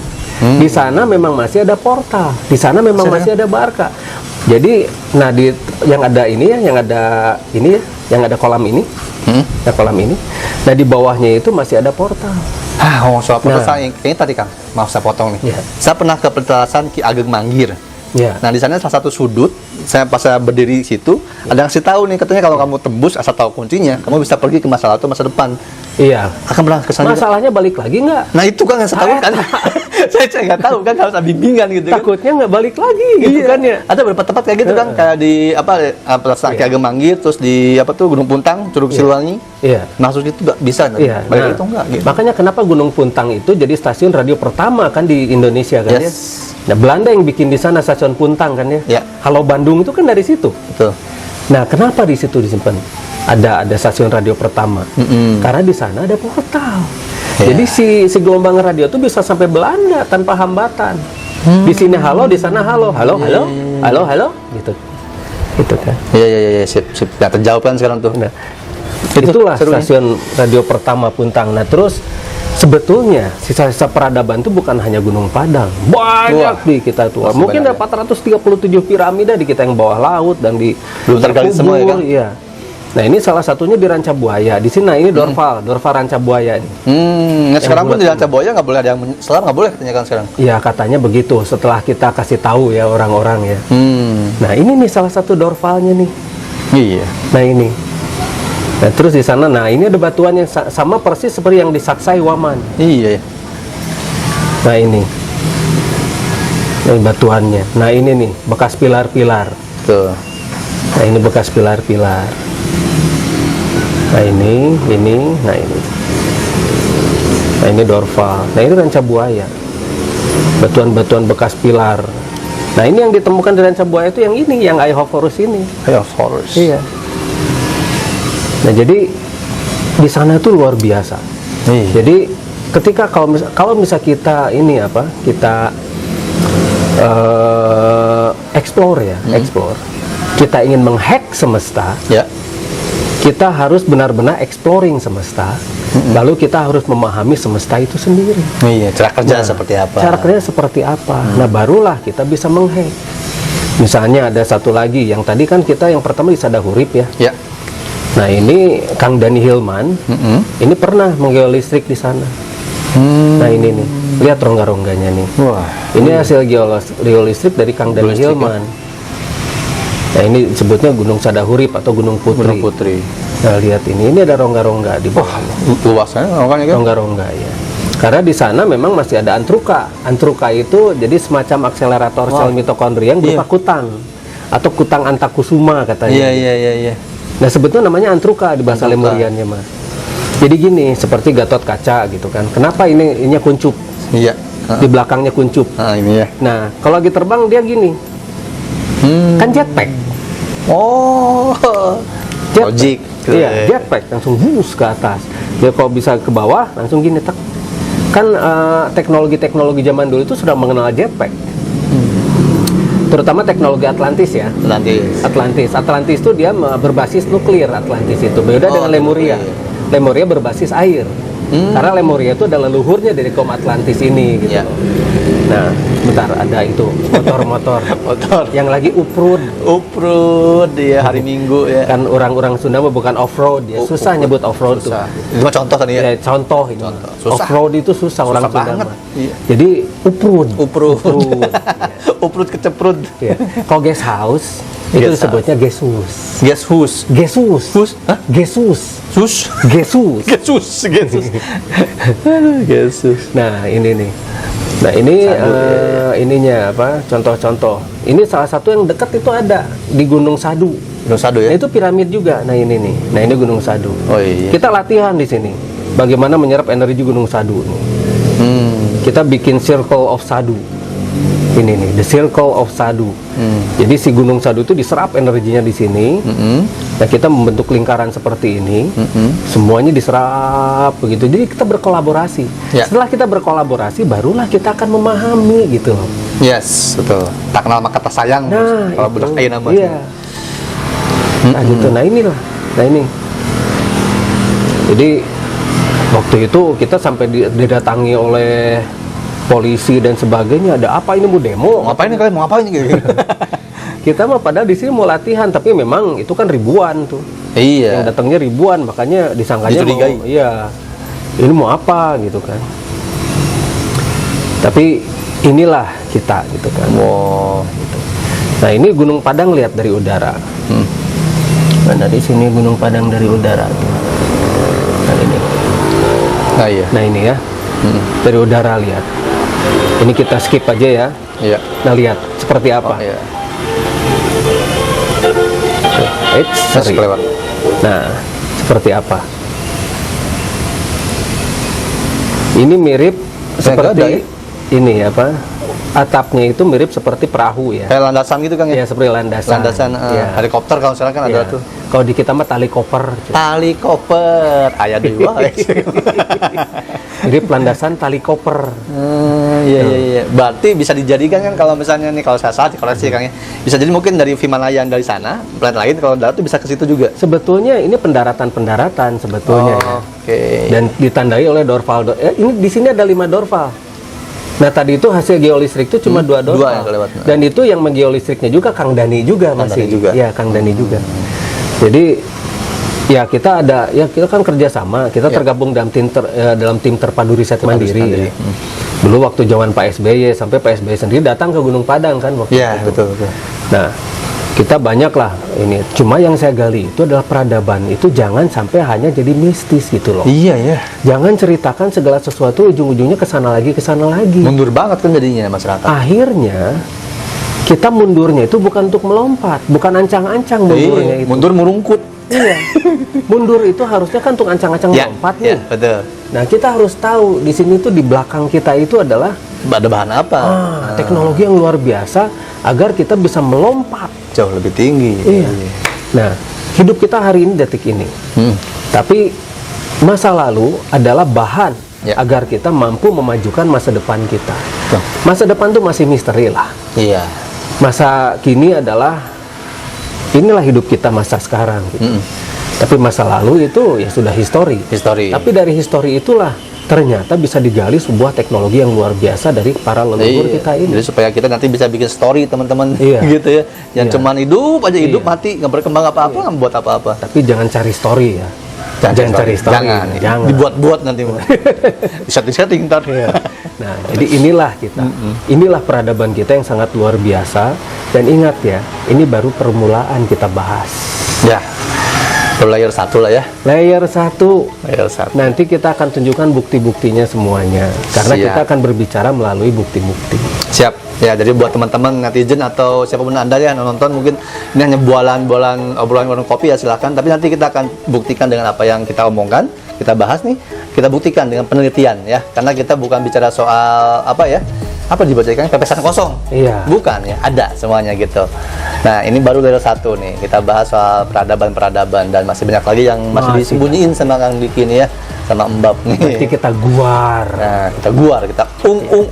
Di sana memang masih ada portal. Di sana memang masih ada Barca. Jadi, nah yang ada ini ya, yang ada ini ya, yang ada kolam ini, ada kolam ini. Nah di bawahnya itu masih ada portal. Soal portal Nah. kayaknya tadi Kang, maaf saya potong nih. Iya. Saya pernah ke petalasan Ki Ageng Manggir. Ya. Nah, di sana salah satu sudut, pas saya berdiri di situ, ada yang ngasih tahu nih, katanya kalau kamu tembus asal tahu kuncinya, kamu bisa pergi ke masa lalu atau masa depan. Iya. Akan pernah ke sana juga? Masalahnya balik lagi nggak? Nah, itu kan yang saya tahu kan. saya nggak tahu kan, harus ada bimbingan gitu kan. Takutnya nggak balik lagi gitu Iya. kan ya. Ada beberapa tempat kayak gitu kan, kayak di pelaksanaan Ki Ageng Manggir, terus di Gunung Puntang, Curug Siliwangi. Iya. Masuk itu nggak bisa, Iya. balik itu nggak gitu. Makanya kenapa Gunung Puntang itu jadi stasiun radio pertama kan di Indonesia kan ya. Yes. Nah, Belanda yang bikin di sana stasiun Puntang kan ya. Ya. Halo Bandung itu kan dari situ. Betul. Nah, kenapa di situ disimpan? Ada stasiun radio pertama. Karena di sana ada portal. Ya. Jadi si gelombang radio itu bisa sampai Belanda tanpa hambatan. Di sini halo, di sana halo, halo, gitu. Gitu kan. Iya, sip. Nah, terjawab kan sekarang tuh. Nah, Itu itulah serunya. stasiun radio pertama Puntang. Nah, terus sebetulnya sisa-sisa peradaban itu bukan hanya Gunung Padang. Banyak Wah. di kita tuh. Masih Mungkin banyak ada 437 piramida di kita yang bawah laut dan di Belum tergali semua ya kan? Iya. Nah, ini salah satunya di Ranca Buaya. Di sini, nah ini Dorval Ranca Buaya ini. Nah, sekarang pun bulat di Ranca Buaya nggak boleh ada yang selam, nggak boleh katanya kan sekarang. Iya, katanya begitu setelah kita kasih tahu ya orang-orang ya. Hmm. Nah, ini nih salah satu Dorvalnya nih. Iya. Nah, ini. Nah, terus di sana, nah ini ada batuan yang sama persis seperti yang di Saksai Waman. Iya. Nah, ini batuannya. Nah, ini nih bekas pilar-pilar. Tuh. Nah, ini bekas pilar-pilar. Nah, ini, nah ini. Nah, ini Dorval. Nah, ini Ranca Buaya. Batuan-batuan bekas pilar. Nah, ini yang ditemukan di Ranca Buaya itu yang ini, yang Iohophorus ini. Of course. Iya. Nah, jadi di sana itu luar biasa. Iya. Jadi ketika kalau misal kita ini apa? Kita explore ya, explore. Kita ingin menghack semesta, Ya. kita harus benar-benar exploring semesta. Lalu kita harus memahami semesta itu sendiri. Iya, cara kerja Nah, seperti apa? Cara kerja seperti apa? Nah, barulah kita bisa menghack. Misalnya ada satu lagi yang tadi kan kita yang pertama di Sadahurip ya. Ya. Nah, ini Kang Dani Hilman, ini pernah menggeolistrik di sana. Nah, ini nih, lihat rongga-rongganya nih. Wah. Ini hasil geolistrik dari Kang Dani Geolistrik, Hilman. Nah, ini sebutnya Gunung Sadahurip atau Gunung Putri. Gunung Putri. Nah, lihat ini ada rongga-rongga di bawah. Luasnya kan ya. Rongga-rongga ya. Karena di sana memang masih ada antruka. Antruka itu jadi semacam akselerator sel mitokondria yang berupa kutang atau kutang antakusuma katanya. Iya. Nah, sebetulnya namanya antruka di bahasa Antruka. Lemuriannya mah. Jadi gini, seperti Gatot kaca gitu kan. Kenapa ini kuncup? Iya. Di belakangnya kuncup. Nah, ini ya. Nah, kalau lagi terbang dia gini. Kan jetpack. Oh. Logik. Iya, jetpack langsung bus ke atas. Dia kalau bisa ke bawah langsung gini tek. Kan teknologi-teknologi zaman dulu itu sudah mengenal jetpack. Terutama teknologi Atlantis ya. Atlantis itu dia berbasis nuklir. Atlantis itu beda dengan Lemuria. Lemuria berbasis air. Karena Lemuria itu adalah leluhurnya dari kaum Atlantis ini gitu. Ya. Nah, bentar ada itu motor yang lagi Uprud ya, hari Minggu ya. kan orang-orang Sunda mah bukan off-road ya. Susah nyebut off-road tuh. Itu mah contoh kan ya. Ya, contoh ini. Susah. Off-road itu susah orang Sunda banget. mah. Iya. Jadi uprud. Uprud keceprud. Ya. Kalau guest house itu Guest disebutnya gesus. Hus? Hah? Gesus. Sus? Gesus. Yesus. Nah, ini nih. Nah, ini ininya apa? Contoh-contoh. Ini salah satu yang dekat itu ada di Gunung Sadu. Gunung Sadu Nah, ya. itu piramid juga. Nah, ini nih. Nah, ini Gunung Sadu. Oh iya. Kita latihan di sini. Bagaimana menyerap energi Gunung Sadu nih. Kita bikin circle of Sadu. Ini nih, the circle of Sadu. Jadi si Gunung Sadu itu diserap energinya di sini. Nah, kita membentuk lingkaran seperti ini. Semuanya diserap begitu. Jadi kita berkolaborasi. Ya. Setelah kita berkolaborasi, barulah kita akan memahami gitu loh. Yes, betul. Tak kenal maka tak sayang. Nah, kalau itu. budak ayeuna namanya. Iya. Nah, gitu. Nah, inilah. Nah, ini. Jadi waktu itu kita sampai didatangi oleh polisi dan sebagainya. Ada apa ini, mau demo? Ngapain nih kalian? Mau ngapain gitu? Kita mah padahal di sini mau latihan, tapi memang itu kan ribuan tuh. Iya. Yang datangnya ribuan, makanya disangkanya Dicurigai. mau, iya. Ini mau apa gitu kan. Tapi inilah kita gitu kan. Wow. Gitu. Nah, ini Gunung Padang lihat dari udara. Nah, dari sini Gunung Padang dari udara tuh. Nah, ini. Nah iya. Nah, ini ya. Dari udara lihat. Ini kita skip aja ya. Iya. Nah, lihat seperti apa. Oh, iya. Sorry. Kelewat. Nah, seperti apa? Ini mirip seperti ada ya? ini apa? Atapnya itu mirip seperti perahu ya. Kayak landasan gitu kan ya? Ya, seperti landasan. Landasan Ya. helikopter kalau misalnya kan ada Ya. tuh. Kalau di kita mah tali koper. Tali koper. Ayah dua. Mirip landasan tali koper. Iya. Berarti bisa dijadikan kan kalau misalnya nih, kalau saya salah dikoreksi Kang ya. Bisa jadi mungkin dari Vimanaya yang dari sana, planet lain kalau darat tuh bisa ke situ juga. Sebetulnya ini pendaratan sebetulnya. Ya. Oke. Dan ditandai oleh dorval. Ini di sini ada 5 dorval. Nah, tadi itu hasil geolistrik itu cuma 2 dorval. 2 yang kelewat. Dan itu yang menggeolistriknya juga Kang Dani juga masih. Dani juga. Ya, Kang Dani juga. Jadi ya kita kan kerjasama. Kita Ya. tergabung dalam tim terpadu riset mandiri. mandiri. Ya. Dulu waktu zaman Pak SBY sampai Pak SBY sendiri datang ke Gunung Padang kan waktu Iya, itu. betul. Nah, kita banyak lah ini. Cuma yang saya gali itu adalah peradaban. Itu jangan sampai hanya jadi mistis gitu loh. Iya ya. Jangan ceritakan segala sesuatu ujung-ujungnya ke sana lagi. Mundur banget kan jadinya masyarakat. Akhirnya kita mundurnya itu bukan untuk melompat, bukan ancang-ancang mundurnya itu. Mundur merungkut. Iya. Mundur itu harusnya kan untuk ancang-ancang melompat nih. Iya, betul. Nah, kita harus tahu di sini tuh di belakang kita itu adalah Ada bahan apa? teknologi yang luar biasa agar kita bisa melompat. Jauh lebih tinggi. Iya. Nah, hidup kita hari ini detik ini. Tapi masa lalu adalah bahan Ya. agar kita mampu memajukan masa depan kita. Betul. Masa depan tuh masih misteri lah. Iya. Masa kini adalah inilah hidup kita masa sekarang gitu. Tapi masa lalu itu ya sudah histori. Tapi dari histori itulah ternyata bisa digali sebuah teknologi yang luar biasa dari para leluhur kita ini. Jadi supaya kita nanti bisa bikin story teman-teman Iya. gitu ya. Yang Iya. cuman hidup aja hidup Iya. mati, nggak berkembang apa-apa, nggak buat apa-apa. Tapi jangan cari story ya. Jangan cari story. Jangan. Dibuat-buat nanti mah. Disetting-setting ntar. Iya. Nah, jadi inilah kita. Inilah peradaban kita yang sangat luar biasa. Dan ingat ya, ini baru permulaan kita bahas. Ya. Itu layer 1 lah ya. Layer 1. Layer 1. Nanti kita akan tunjukkan bukti-buktinya semuanya. Karena Siap. kita akan berbicara melalui bukti-bukti. Siap. Ya, jadi buat teman-teman netizen atau siapapun Anda ya nonton, mungkin ini hanya bualan-bualan obrolan warung kopi ya, silakan. Tapi nanti kita akan buktikan dengan apa yang kita omongkan, kita bahas nih, kita buktikan dengan penelitian ya. Karena kita bukan bicara soal apa ya? Apa dibacakan pepesan kosong. Iya. Bukan ya, ada semuanya gitu. Nah, ini baru level 1 nih. Kita bahas soal peradaban-peradaban dan masih banyak lagi yang masih disembunyiin sama Kang Diki nih ya, sama Mbap nih. Nanti kita guar. Nah, kita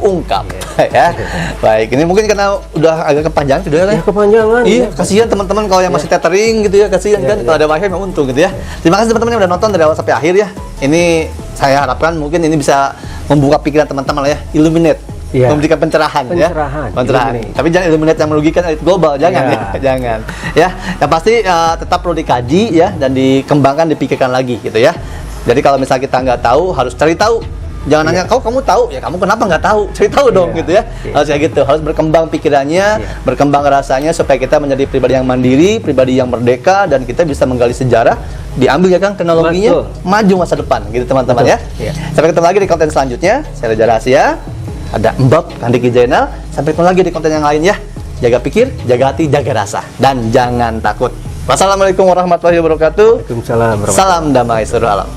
ungkap ya. Baik, ini mungkin karena udah agak kepanjangan sudah ya. Ya, kepanjangan. Iya, kasihan teman-teman kalau yang masih tethering gitu ya, kasihan kan kalau ada wifi memang untung gitu ya. Terima kasih teman-teman yang udah nonton dari awal sampai akhir ya. Ini saya harapkan mungkin ini bisa membuka pikiran teman-teman lah ya, illuminate. Iya. Memberikan pencerahan ya. Pencerahan. Tapi jangan illuminate yang merugikan elit global, jangan ya. Jangan. Ya, yang pasti tetap perlu dikaji ya dan dikembangkan, dipikirkan lagi gitu ya. Jadi kalau misalnya kita nggak tahu, harus cari tahu. Jangan nanya, kamu tahu? Ya kamu kenapa nggak tahu? Cari tahu dong gitu ya. Harus kayak gitu. Harus berkembang pikirannya, berkembang rasanya supaya kita menjadi pribadi yang mandiri, pribadi yang merdeka dan kita bisa menggali sejarah, diambil ya Kang teknologinya, maju masa depan gitu teman-teman ya. Sampai ketemu lagi di konten selanjutnya. Saya Reza Rahasia. Ada Mbap, Kang Diki Zainal. Sampai ketemu lagi di konten yang lain ya. Jaga pikir, jaga hati, jaga rasa, dan jangan takut. Wassalamualaikum warahmatullahi wabarakatuh. Waalaikumsalam. Salam damai seluruh alam.